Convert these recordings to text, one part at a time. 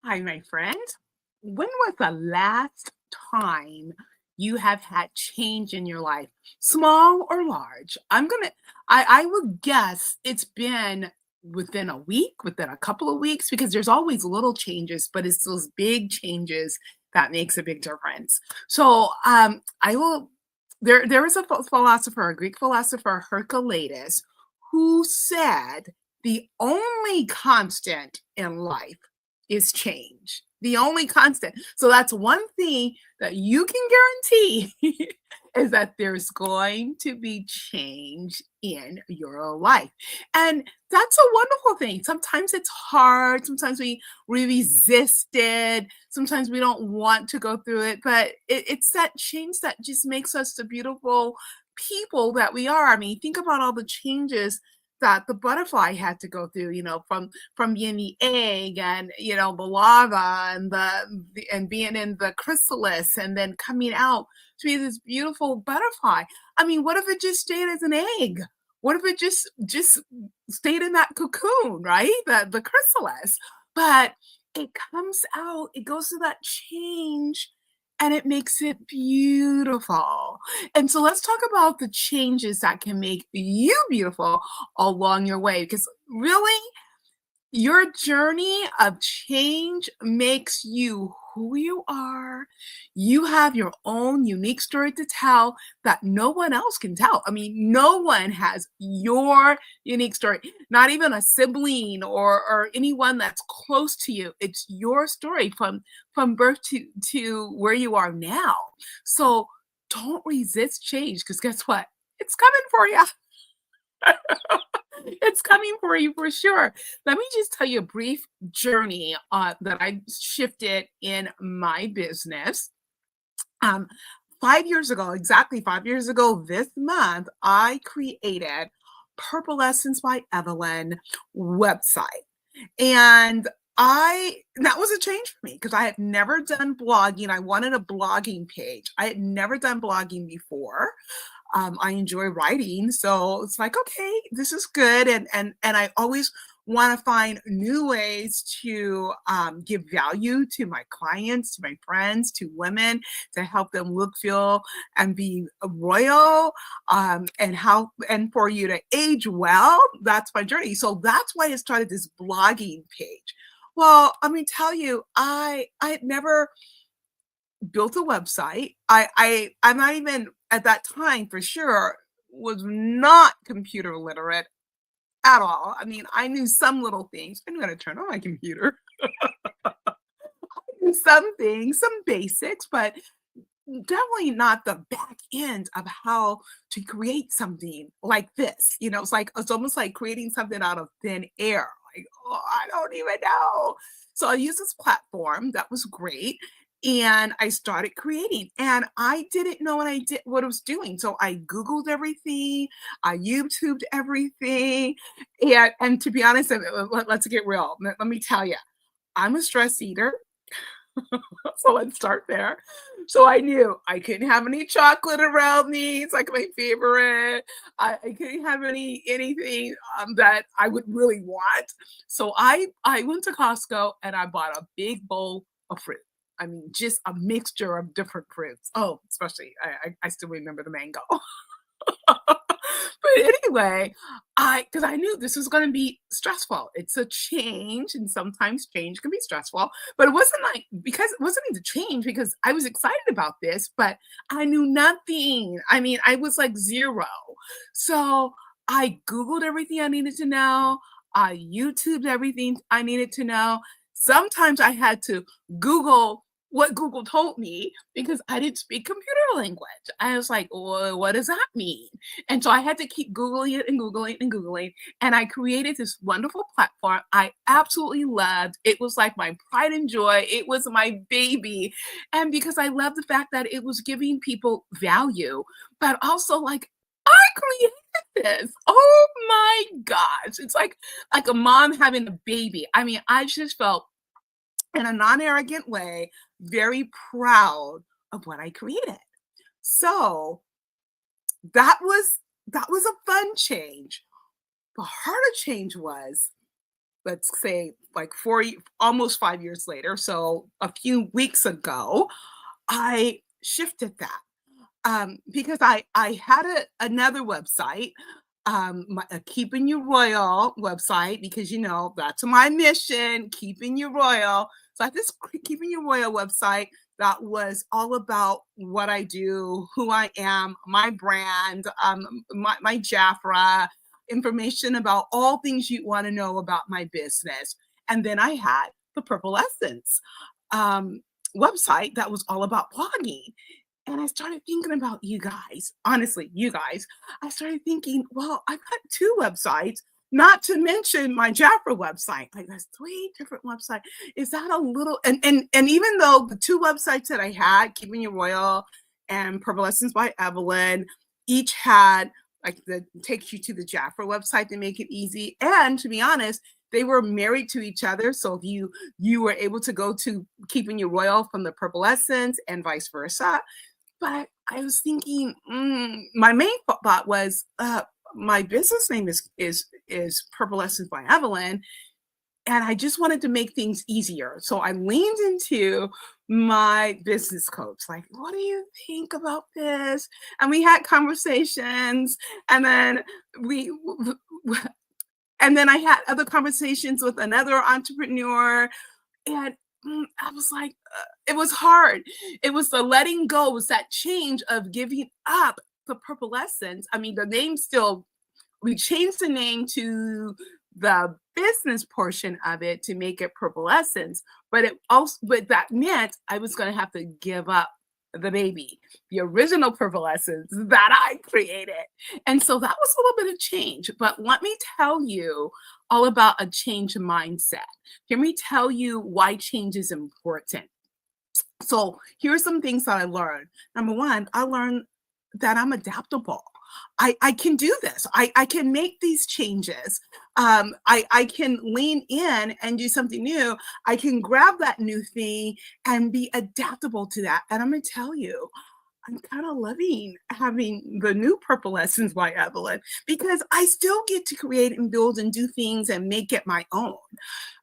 Hi, my friend. When was the last time you have had change in your life, small or large? I would guess it's been within a week, within a couple of weeks, because there's always little changes, but it's those big changes that makes a big difference. So, I will. There was a philosopher, a Greek philosopher, Hercules, who said the only constant in life is change. The only constant. So that's one thing that you can guarantee is that there's going to be change in your life. And that's a wonderful thing. Sometimes it's hard. Sometimes we resist it. Sometimes we don't want to go through it. But it's that change that just makes us the beautiful people that we are. I mean, think about all the changes that the butterfly had to go through, from being the egg and the larva and and being in the chrysalis and then coming out to be this beautiful butterfly. I mean, what if it just stayed as an egg? What if it just stayed in that cocoon, right? The chrysalis. But it comes out, it goes through that change and it makes it beautiful. And so let's talk about the changes that can make you beautiful along your way because really your journey of change makes you who you are. You have your own unique story to tell that no one else can tell. I mean, no one has your unique story, not even a sibling or anyone that's close to you. It's your story from birth to where you are now. So don't resist change because guess what? It's coming for you. It's coming for you for sure. Let me just tell you a brief journey that I shifted in my business. Um, 5 years ago, exactly 5 years ago this month, I created Purple Essence by Evelyn website. And that was a change for me because I had never done blogging. I wanted a blogging page. I had never done blogging before. I enjoy writing, so it's like, okay, this is good, and I always want to find new ways to give value to my clients, to my friends, to women, to help them look, feel, and be royal, and for you to age well. That's my journey. So that's why I started this blogging page. Well, let me tell you, I had never built a website. I'm not even at that time for sure was not computer literate at all. I mean, I knew some little things. I'm gonna turn on my computer. Some things, some basics, but definitely not the back end of how to create something like this. It's almost like creating something out of thin air. Like, oh, I don't even know. So I used this platform that was great. And I started creating, and I didn't know what I was doing. So I Googled everything, I YouTubed everything, and to be honest, let's get real. Let me tell you, I'm a stress eater. So let's start there. So I knew I couldn't have any chocolate around me. It's like my favorite. I couldn't have anything that I would really want. So I went to Costco and I bought a big bowl of fruit. I mean, just a mixture of different fruits. Oh, especially I still remember the mango. But anyway, because I knew this was gonna be stressful. It's a change, and sometimes change can be stressful, but it wasn't like because it wasn't the change because I was excited about this, but I knew nothing. I mean, I was like 0. So, I Googled everything I needed to know. I YouTubed everything I needed to know. Sometimes I had to Google what Google told me because I didn't speak computer language. I was like, "Well, what does that mean?" And so I had to keep Googling it and Googling and Googling. And I created this wonderful platform I absolutely loved. It was like my pride and joy. It was my baby. And because I love the fact that it was giving people value, but also like, I created this. Oh my gosh. It's like a mom having a baby. I mean, I just felt in a non-arrogant way very proud of what I created. So that was that was a fun change. The harder change was let's say like almost 5 years later. So a few weeks ago, I shifted that because I had another website, a Keeping You Royal website, because that's my mission, keeping you royal. So I had this Keeping You Royal website that was all about what I do, who I am, my brand, my Jafra, information about all things you want to know about my business. And then I had the Purple Essence um, website that was all about blogging. And I started thinking about you guys. Honestly, you guys. I started thinking, well, I've got two websites, not to mention my Jafra website. Like there's three different websites. Is that a little and even though the two websites that I had, Keeping You Royal and Purple Lessons by Evelyn, each had like the takes you to the Jafra website to make it easy. And to be honest, they were married to each other. So if you were able to go to Keeping You Royal from the Purple Essence and vice versa. But I was thinking, my main thought was, my business name is Purple Essence by Evelyn, and I just wanted to make things easier. So I leaned into my business coach, like, what do you think about this? And we had conversations, and then we, and then I had other conversations with another entrepreneur, and I was like, it was hard. It was the letting go, it was that change of giving up the Purple Essence. I mean, the name still, we changed the name to the business portion of it to make it Purple Essence, but that meant I was going to have to give up the baby, the original Purple Essence that I created. And so that was a little bit of change. But let me tell you all about a change in mindset. Let me tell you why change is important. So here's some things that I learned. Number one, I learned that I'm adaptable. I can do this. I can make these changes. I can lean in and do something new. I can grab that new thing and be adaptable to that. And I'm going to tell you, I'm kind of loving having the new Purple Essence by Evelyn, because I still get to create and build and do things and make it my own.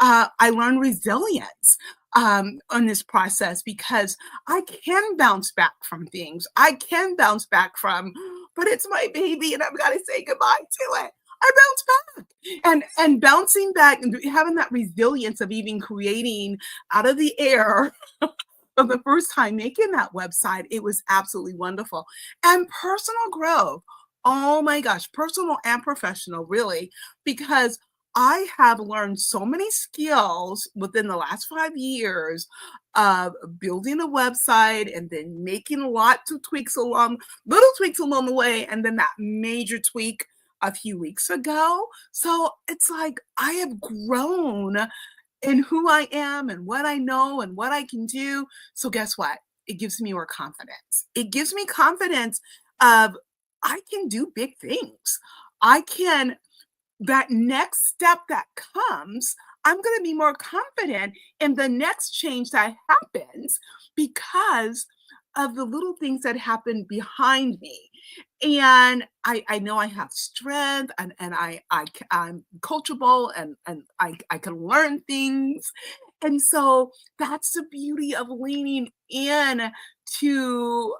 I learned resilience on this process, because I can bounce back from things. I can bounce back from, but it's my baby and I've got to say goodbye to it. I bounce back, and bouncing back and having that resilience of even creating out of the air for the first time, making that website, it was absolutely wonderful. And personal growth. Oh my gosh, personal and professional, really, because I have learned so many skills within the last 5 years of building a website and then making lots of little tweaks along the way, and then that major tweak a few weeks ago. So it's like I have grown in who I am and what I know and what I can do. So guess what? It gives me more confidence. It gives me confidence of I can do big things. I can that next step that comes, I'm going to be more confident in the next change that happens because of the little things that happen behind me. And I know I have strength, and I'm coachable, and I can learn things. And so that's the beauty of leaning in to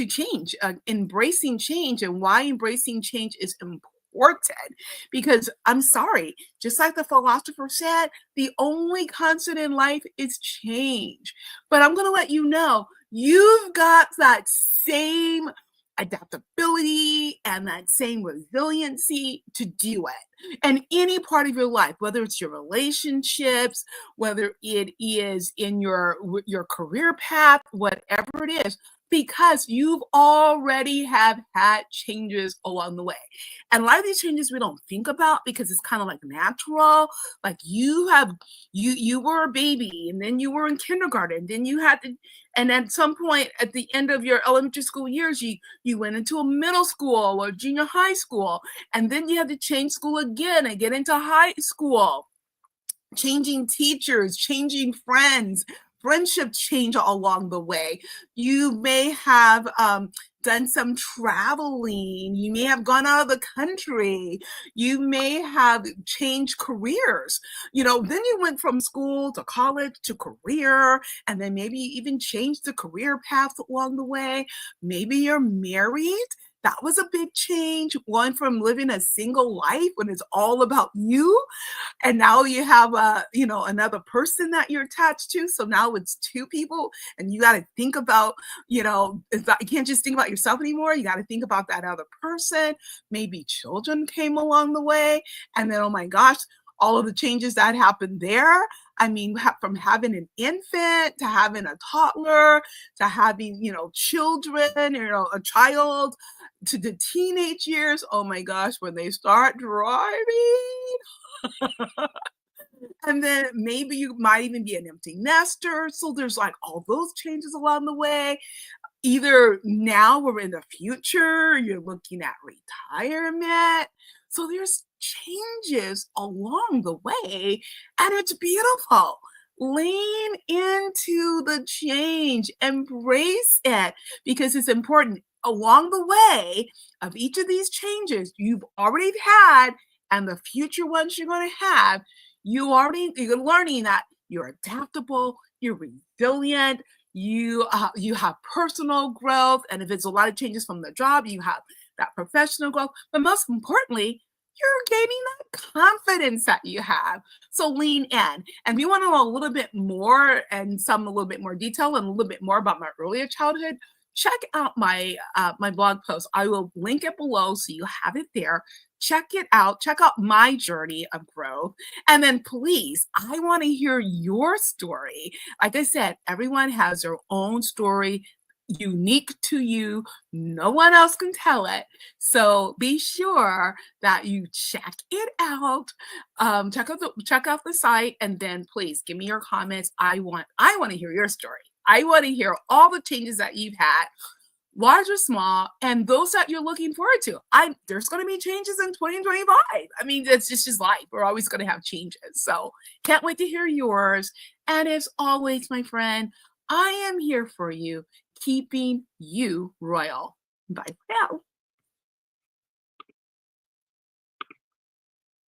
change, embracing change, and why embracing change is important. Because I'm sorry, just like the philosopher said, the only constant in life is change. But I'm going to let you know, you've got that same adaptability and that same resiliency to do it. And any part of your life, whether it's your relationships, whether it is in your career path, whatever it is, because you've already have had changes along the way. And a lot of these changes we don't think about because it's kind of like natural. Like you were a baby, and then you were in kindergarten, then you had to, and at some point at the end of your elementary school years, you went into a middle school or junior high school, and then you had to change school again and get into high school, changing teachers, changing friends, friendship change along the way. You may have done some traveling. You may have gone out of the country. You may have changed careers. Then you went from school to college to career, and then maybe even changed the career path along the way. Maybe you're married. That was a big change, going from living a single life when it's all about you, and now you have another person that you're attached to. So now it's two people, and you got to think about, you can't just think about yourself anymore. You got to think about that other person. Maybe children came along the way, and then, oh my gosh, all of the changes that happened there. I mean, from having an infant to having a toddler to having, children, a child, to the teenage years. Oh my gosh, when they start driving. And then maybe you might even be an empty nester. So there's like all those changes along the way. Either now or in the future, you're looking at retirement. So there's changes along the way, and it's beautiful. Lean into the change, embrace it, because it's important. Along the way of each of these changes you've already had and the future ones you're going to have, you're learning that you're adaptable, you're resilient, you have personal growth, and if it's a lot of changes from the job, you have that professional growth. But most importantly, you're gaining that confidence that you have. So lean in. And if you want to know a little bit more and a little bit more detail and a little bit more about my earlier childhood, check out my blog post. I will link it below so you have it there. Check it out. Check out my journey of growth. And then please, I want to hear your story. Like I said, everyone has their own story, unique to you. No one else can tell it. So be sure that you check it out. Check out the site, and then please give me your comments. I want to hear your story. I want to hear all the changes that you've had, large or small, and those that you're looking forward to. There's going to be changes in 2025. I mean, it's just life. We're always going to have changes. So can't wait to hear yours. And as always, my friend, I am here for you, keeping you royal. Bye for now.